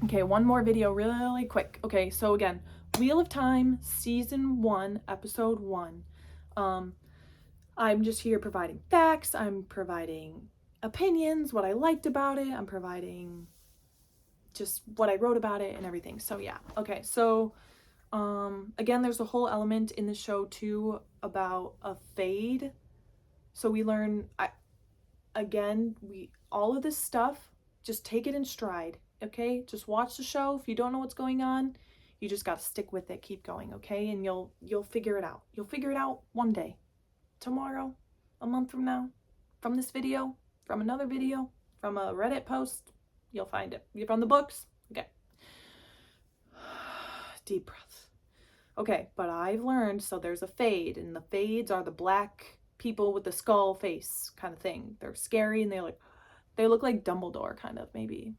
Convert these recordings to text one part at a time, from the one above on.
Okay, one more video really quick. Okay, so again, Wheel of Time, Season 1, Episode 1. I'm just here providing facts, I'm providing opinions, what I liked about it, I'm providing just what I wrote about it and everything. So yeah, okay, so again, there's a whole element in the show too about a fade. So we learn, all of this stuff, just take it in stride, okay? Just watch the show. If you don't know what's going on, you just got to stick with it, keep going, okay? And you'll figure it out. You'll figure it out one day. Tomorrow, a month from now, from this video, from another video, from a Reddit post, you'll find it. You're from the books. Okay. Deep breaths. Okay, but I've learned, so there's a fade, and the fades are the black people with the skull face kind of thing. They're scary and they look like Dumbledore kind of maybe.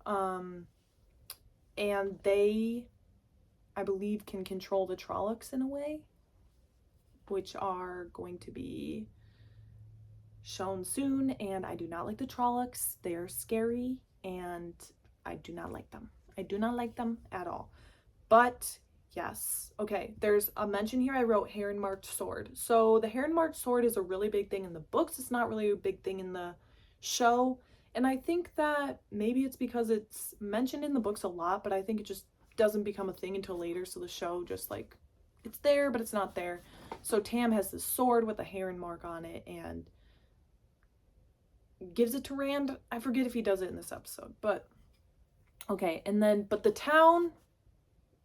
Um and they, I believe, can control the Trollocs in a way, which are going to be shown soon, and I do not like the Trollocs. They're scary and I do not like them. I do not like them at all. But yes, okay, there's a mention here. I wrote Heron marked sword. So the Heron marked sword is a really big thing in the books. It's not really a big thing in the show. And I think that maybe it's because it's mentioned in the books a lot, but I think it just doesn't become a thing until later. So the show just like, it's there, but it's not there. So Tam has this sword with a heron mark on it and gives it to Rand. I forget if he does it in this episode, but okay. And then, but the town,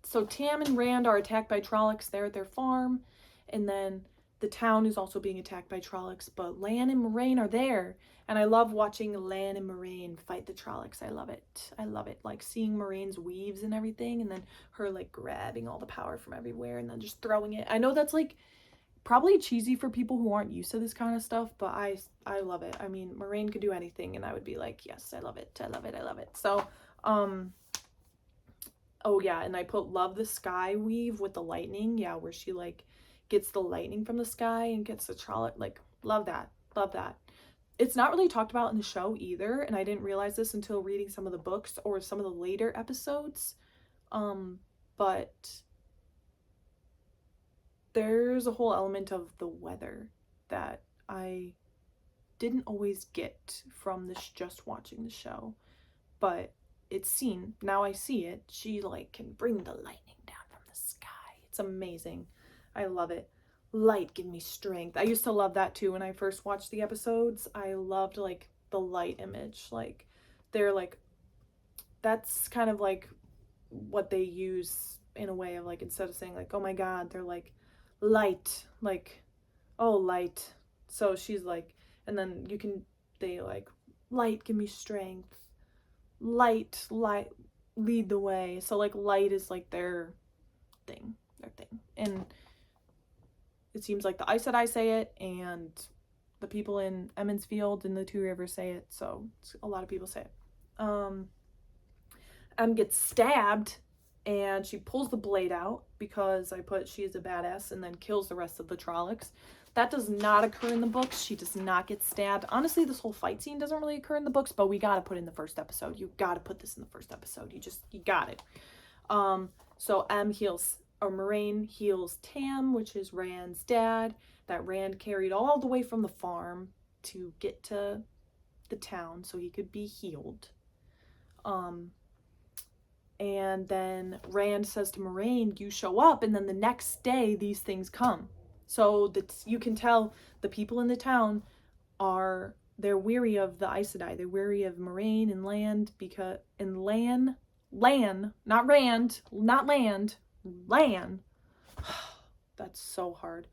so Tam and Rand are attacked by Trollocs there at their farm, and then the town is also being attacked by Trollocs, but Lan and Moraine are there, and I love watching Lan and Moraine fight the Trollocs. I love it. I love it. Like seeing Moraine's weaves and everything, and then her like grabbing all the power from everywhere and then just throwing it. I know that's like probably cheesy for people who aren't used to this kind of stuff, but I love it. I mean, Moraine could do anything and I would be like, yes, I love it. I love it. I love it. So, oh yeah, and I put love the sky weave with the lightning. Yeah, where she like gets the lightning from the sky and gets the Trolloc. Like, love that. Love that. It's not really talked about in the show either, and I didn't realize this until reading some of the books or some of the later episodes. But there's a whole element of the weather that I didn't always get from this just watching the show, but it's seen. Now I see it. She like can bring the lightning down from the sky. It's amazing. I love it. Light give me strength. I used to love that too when I first watched the episodes. I loved like the light image. Like they're like, that's kind of like what they use in a way of like, instead of saying like, oh my god, they're like light, like, oh light. So she's like, and then you can, they like, light give me strength, light lead the way. So like light is like their thing, and it seems like the Aes Sedai say it, and the people in Emond's Field and the Two Rivers say it, so a lot of people say it. Em gets stabbed and she pulls the blade out because I put she is a badass, and then kills the rest of the Trollocs. That does not occur in the books. She does not get stabbed. Honestly, this whole fight scene doesn't really occur in the books, but we gotta put in the first episode. You gotta put this in the first episode. You got it. So Em heals, or Moraine heals Tam, which is Rand's dad, that Rand carried all the way from the farm to get to the town so he could be healed. And then Rand says to Moraine, you show up, and then the next day these things come. So that you can tell the people in the town they're weary of the Aes Sedai. They're weary of Moraine and Land, because in Lan, not Rand, not Land, Lan. That's so hard.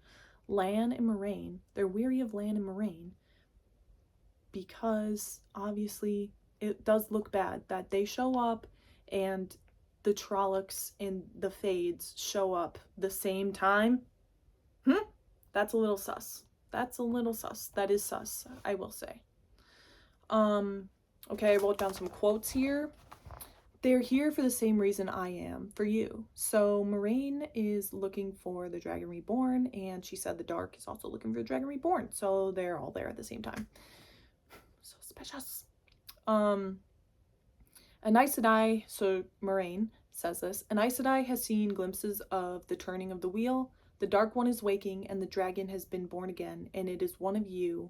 Lan and Moraine. They're weary of Lan and Moraine because obviously it does look bad that they show up and the Trollocs and the Fades show up the same time. That's a little sus. That's a little sus. That is sus, I will say. Okay, I wrote down some quotes here. They're here for the same reason I am for you. So Moraine is looking for the Dragon Reborn, and she said the Dark is also looking for the Dragon Reborn. So they're all there at the same time. So suspicious. An Aes Sedai, so Moraine says this, an Aes Sedai has seen glimpses of the turning of the wheel, the Dark One is waking, and the dragon has been born again, and it is one of you.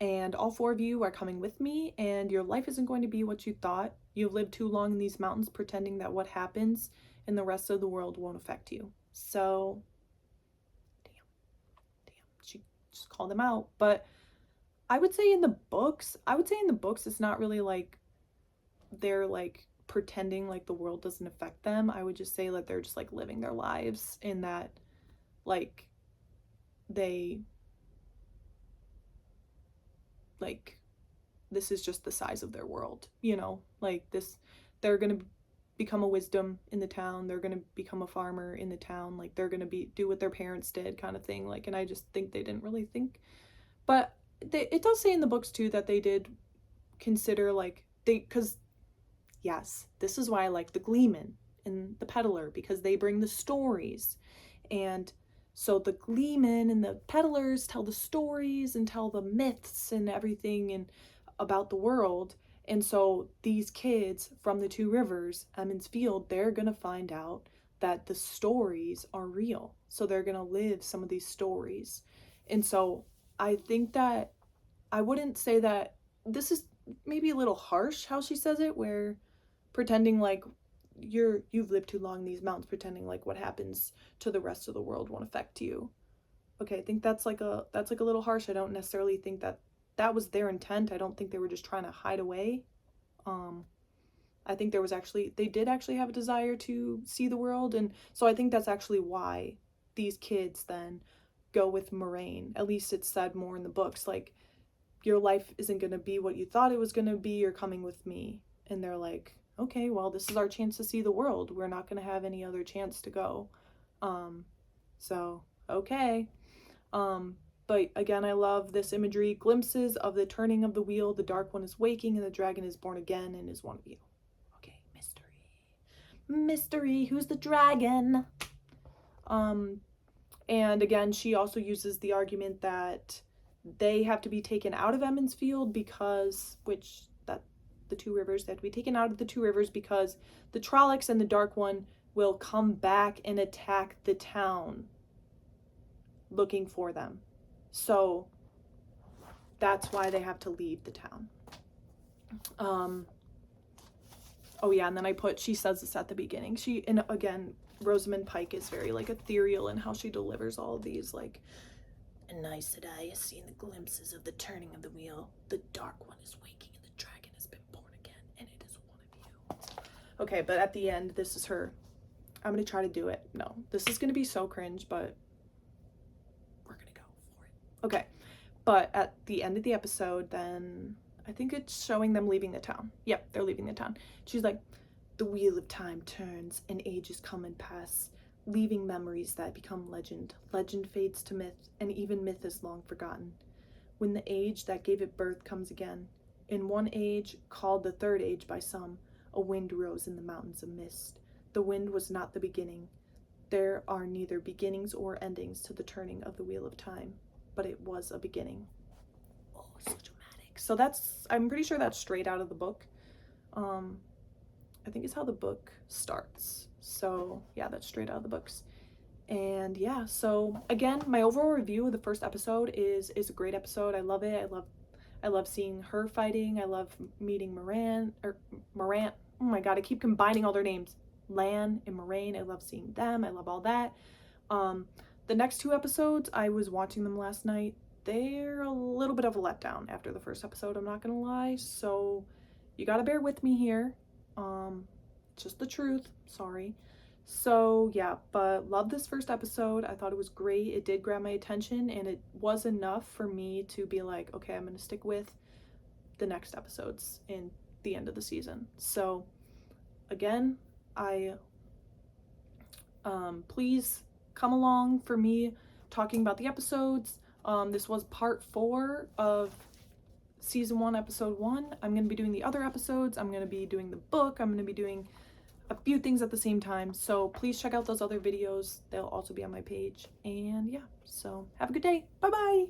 And all 4 of you are coming with me, and your life isn't going to be what you thought. You've lived too long in these mountains pretending that what happens in the rest of the world won't affect you. So, damn, she just called them out. But I would say in the books, it's not really like they're like pretending like the world doesn't affect them. I would just say that they're just like living their lives in that, like, they, like, this is just the size of their world, you know, like this, they're gonna become a wisdom in the town, they're gonna become a farmer in the town, like they're gonna do what their parents did kind of thing, like, and I just think they didn't really think, but it does say in the books too that they did consider, like, because yes, this is why I like the Gleeman and the Peddler, because they bring the stories. And so the Gleeman and the Peddlers tell the stories and tell the myths and everything and about the world. And so these kids from the Two Rivers, Emond's Field, they're going to find out that the stories are real. So they're going to live some of these stories. And so I think that I wouldn't say that this is maybe a little harsh how she says it, where pretending like you've lived too long in these mountains, pretending like what happens to the rest of the world won't affect you. Okay, I think that's like a little harsh. I don't necessarily think that that was their intent. I don't think they were just trying to hide away. um I think they did actually have a desire to see the world, and so I think that's actually why these kids then go with Moraine. At least it's said more in the books, like, your life isn't going to be what you thought it was going to be, you're coming with me. And they're like, okay, well, this is our chance to see the world, we're not going to have any other chance to go. So okay. But again, I love this imagery, glimpses of the turning of the wheel, the Dark One is waking and the dragon is born again and is one of you. Okay, mystery, who's the dragon? And again, she also uses the argument that they have to be taken out of Emond's Field because, the Two Rivers, they have to be taken out of the Two Rivers because the Trollocs and the Dark One will come back and attack the town looking for them. So that's why they have to leave the town. Oh yeah, and then she says this at the beginning. And again, Rosamund Pike is very like ethereal in how she delivers all of these, like, and I said I have seen the glimpses of the turning of the wheel. The Dark One is waking and the dragon has been born again, and it is one of you. Okay, but at the end, this is her. I'm gonna try to do it. No, this is gonna be so cringe, but we're gonna go for it. Okay, but at the end of the episode, then I think it's showing them leaving the town. Yep, they're leaving the town. She's like, the wheel of time turns and ages come and pass, leaving memories that become legend. Legend fades to myth, and even myth is long forgotten. When the age that gave it birth comes again, in one age, called the third age by some, a wind rose in the mountains of mist. The wind was not the beginning. There are neither beginnings or endings to the turning of the wheel of time, but it was a beginning. Oh, so dramatic. So I'm pretty sure that's straight out of the book. I think it's how the book starts. So yeah, that's straight out of the books. And yeah, so again, my overall review of the first episode is a great episode. I love it. I love seeing her fighting. I love meeting Morant. Oh my god, I keep combining all their names. Lan and Moraine. I love seeing them. I love all that. The next 2 episodes, I was watching them last night. They're a little bit of a letdown after the first episode, I'm not gonna lie. So you gotta bear with me here. Just the truth. Sorry. So yeah, but love this first episode. I thought it was great. It did grab my attention, and it was enough for me to be like, okay, I'm gonna stick with the next episodes in the end of the season. So again, please come along for me talking about the episodes. This was part 4 of season 1, episode 1. I'm going to be doing the other episodes. I'm going to be doing the book. I'm going to be doing a few things at the same time. So please check out those other videos. They'll also be on my page. And yeah, so have a good day. Bye-bye.